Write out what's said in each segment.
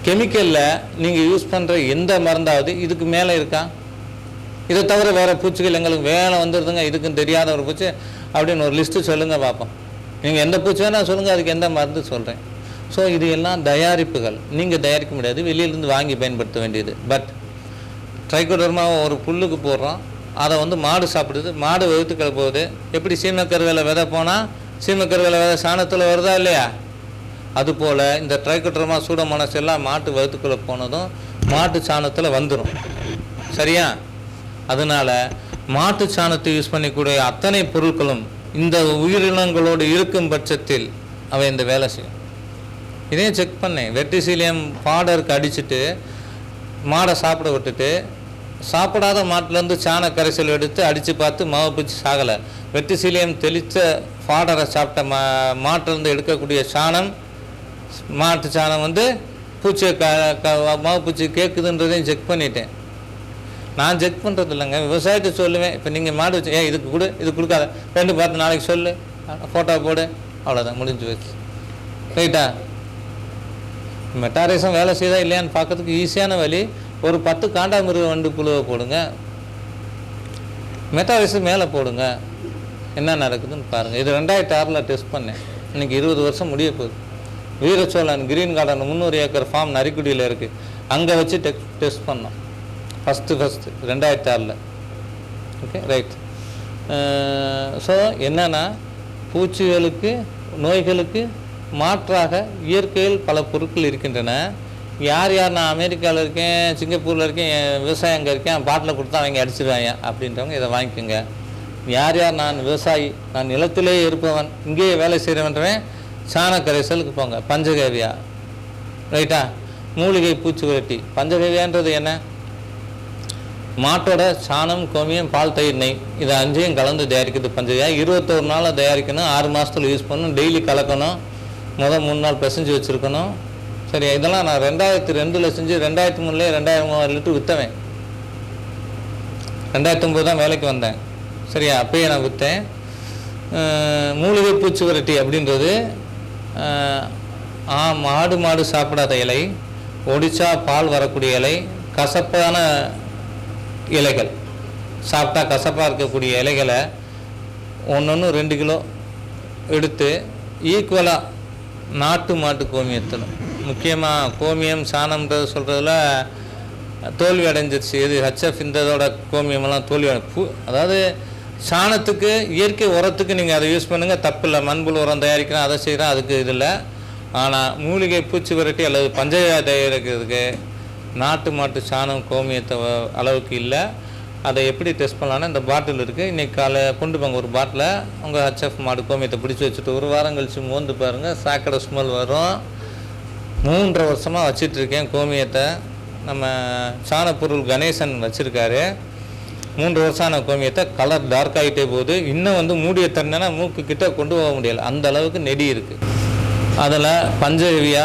கெமிக்கலில் நீங்கள் யூஸ் பண்ணுற எந்த மருந்தாவது இதுக்கு மேலே இருக்கா? இதை தவிர வேறு பூச்சிகள் எங்களுக்கு வேலை வந்துடுதுங்க, இதுக்குன்னு தெரியாத ஒரு பூச்சி அப்படின்னு ஒரு லிஸ்ட்டு சொல்லுங்கள் பார்ப்போம். நீங்கள் எந்த பூச்சி வேணால் சொல்லுங்கள், அதுக்கு எந்த மருந்து சொல்கிறேன். ஸோ இது எல்லாம் தயாரிப்புகள், நீங்கள் தயாரிக்க முடியாது, வெளியிலேருந்து வாங்கி பயன்படுத்த வேண்டியது. பட் ட்ரைகோடர்மாவை ஒரு புல்லுக்கு போடுறோம், அதை மாடு சாப்பிடுது, மாடு வகுத்துக்களை போகுது. எப்படி சீமக்கருவேல விதை போனால் சீமக்கருவேல விதை சாணத்தில் வருதா இல்லையா? அதுபோல் இந்த ட்ரைகோடர்மா சூடோமோனாஸ் எல்லாம் மாட்டு வகுத்துக்குள்ளே போனதும் மாட்டு சாணத்தில் வந்துடும். சரியா? அதனால் மாட்டு சாணத்தை யூஸ் பண்ணிக்கூடிய அத்தனை பொருட்களும் இந்த உயிரினங்களோடு இருக்கும் பட்சத்தில் அவை இந்த வேலை செய்யும். இதையும் செக் பண்ணேன். வெர்டிசிலியம் பாடருக்கு அடிச்சுட்டு மாடை சாப்பிட விட்டுட்டு சாப்பிடாத மாட்டிலேருந்து சாண கரைசல் எடுத்து அடித்து பார்த்து மாவு பூச்சி சாகலை. வெர்டிசிலியம் தெளித்த பாடரை சாப்பிட்ட மாட்டிலேருந்து எடுக்கக்கூடிய சாணம், மாட்டு சாணம் பூச்சியை மாவு பூச்சி கேட்குதுன்றதையும் செக் பண்ணிட்டேன். நான் செக் பண்ணுறது இல்லைங்க, விவசாயத்தை சொல்லுவேன். இப்போ நீங்கள் மாடு வச்சு இதுக்கு கொடு, இது கொடுக்காத, ரெண்டு பார்த்து நாளைக்கு சொல்லு, ஃபோட்டோ போடு, அவ்வளோதான், முடிஞ்சு வச்சு. ரைட்டா? மெட்டாரேசம் வேலை செய்தா இல்லையான்னு பார்க்கறதுக்கு ஈஸியான வழி, ஒரு 10 காண்டாமிருக வண்டு புழுவை போடுங்க, மெட்டாரேசம் மேலே போடுங்க, என்ன நடக்குதுன்னு பாருங்கள். இது 2006 டெஸ்ட் பண்ணேன். இன்றைக்கி 20 வருஷம் முடிய போகுது. Veerachozhan green garden 300 acre form நரிக்குடியில் இருக்குது, அங்கே வச்சு டெஸ்ட் பண்ணோம் ஃபஸ்ட்டு 2006. Okay, right. ஸோ என்னென்னா, பூச்சிகளுக்கு நோய்களுக்கு மாற்றாக இயற்கையில் பல பொருட்கள் இருக்கின்றன. யார் நான் அமெரிக்காவில் இருக்கேன், சிங்கப்பூரில் இருக்கேன், விவசாயம் அங்கே இருக்கேன், பாட்டில் கொடுத்தா அவங்க அடிச்சிடுவாங்க அப்படின்றவங்க இதை வாங்கிக்கோங்க. யார் நான் விவசாயி, நான் நிலத்திலே இருப்பவன், இங்கேயே வேலை செய்கிறவன்றவன் சாண கரைசலுக்கு போங்க. பஞ்சகவ்யா, ரைட்டா? மூலிகை பூச்சி விரட்டி. பஞ்சகவ்யான்றது என்ன? மாட்டோட சாணம், கோமியம், பால், தயிர், நெய், இது 5ஐயும் கலந்து தயாரிக்கிறது பஞ்சகவ்யா. 21 நாளில் தயாரிக்கணும், 6 மாதத்தில் யூஸ் பண்ணணும், டெய்லி கலக்கணும், 3 நாள் பிசைஞ்சு வச்சுருக்கணும். சரி, இதெல்லாம் நான் 2002 செஞ்சு 2003 2003 லிட்டர் விற்றவேன். 2009 தான் வேலைக்கு வந்தேன். சரியா? அப்பயே நான் விற்றேன். மூலிகை பூச்சி விரட்டி அப்படின்றது மாடு சாப்பிடாத இலை, ஒடிச்சா பால் வரக்கூடிய இலை, கசப்பான இலைகள், சாப்பிட்டா கசப்பாக இருக்கக்கூடிய இலைகளை 1 கிலோ எடுத்து ஈக்குவலாக நாட்டு மாட்டு கோமியத்தில், முக்கியமாக கோமியம் சாணம்ன்றது சொல்கிறதுல தோல்வி அடைஞ்சிருச்சு. இது ஹச்எஃப் இந்ததோட கோமியமெல்லாம் தோல்வி அதாவது சாணத்துக்கு இயற்கை உரத்துக்கு நீங்கள் அதை யூஸ் பண்ணுங்கள், தப்பு இல்லை. மண்புழு உரம் தயாரிக்கிறேன், அதை செய்கிறேன், அதுக்கு இது இல்லை. ஆனால் மூலிகை பூச்சி விரட்டி அல்லது பஞ்சகவ்யா தயாரிக்கிறதுக்கு நாட்டு மாட்டு சாணம் கோமியத்தை அளவுக்கு இல்லை. அதை எப்படி டெஸ்ட் பண்ணலான்னா, இந்த பாட்டில் இருக்குது, இன்றைக்கி காலை கொண்டு போங்க ஒரு பாட்டில். உங்கள் ஹச்எஃப் மாடு கோமியத்தை பிடிச்சி வச்சுட்டு 1 வாரம் கழித்து மோந்து பாருங்கள், சாக்கடை ஸ்மெல் வரும். 3.5 வருஷமாக வச்சிட்ருக்கேன் கோமியத்தை. நம்ம சாணப்பொருள் கணேசன் வச்சுருக்காரு. 3 வருஷமான கோமியத்தை கலர் டார்க் ஆகிட்டே போகுது. இன்னும் மூடிய தண்ணனா மூக்கு கிட்ட கொண்டு போக முடியலை, அந்த அளவுக்கு நெடி இருக்குது. அதில் பஞ்சகவ்யா,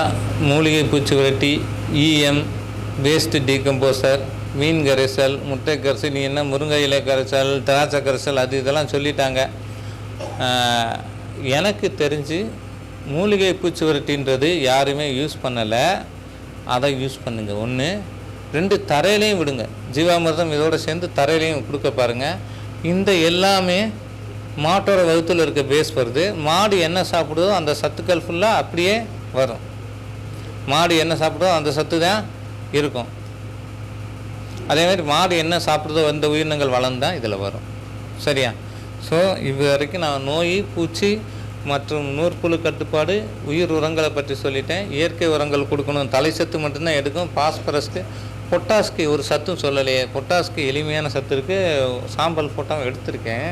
மூலிகை பூச்சி விரட்டி, இஎம், வேஸ்ட் டீகம்போசர், மீன் கரைசல், முட்டை கரைசல், நீ என்ன முருங்கை இலை கரைசல், திராட்சை கரைசல், அது இதெல்லாம் சொல்லிட்டாங்க. எனக்கு தெரிஞ்சு மூலிகை பூச்சி விரட்டின்றது யாருமே யூஸ் பண்ணலை. அதை யூஸ் பண்ணுங்க. 1, 2 தரையிலையும் விடுங்க. ஜீவாமிர்தம் இதோடு சேர்ந்து தரையிலையும் கொடுக்க பாருங்கள். இந்த எல்லாமே மாட்டோட வகுத்தில் இருக்க பேஸ் வருது. மாடு என்ன சாப்பிடுதோ அந்த சத்துக்கள் ஃபுல்லாக அப்படியே வரும். மாடு என்ன சாப்பிடுதோ அந்த சத்து தான் இருக்கும். அதேமாதிரி மாடு என்ன சாப்பிடுதோ அந்த உயிரினங்கள் வளர்ந்தான் இதில் வரும். சரியா? ஸோ இது வரைக்கும் நான் நோய், பூச்சி மற்றும் நூற்புழு கட்டுப்பாடு, உயிர் உரங்களை பற்றி சொல்லிட்டேன். இயற்கை உரங்கள் கொடுக்கணும், தலை சத்து மட்டும்தான் எடுக்கும். பாஸ்பரஸ்க்கு, பொட்டாஸ்க்கு ஒரு சத்தும் சொல்லலையே. பொட்டாஸ்க்கு எளிமையான சத்து இருக்குது, சாம்பல் போட்டால் எடுத்திருக்கேன்.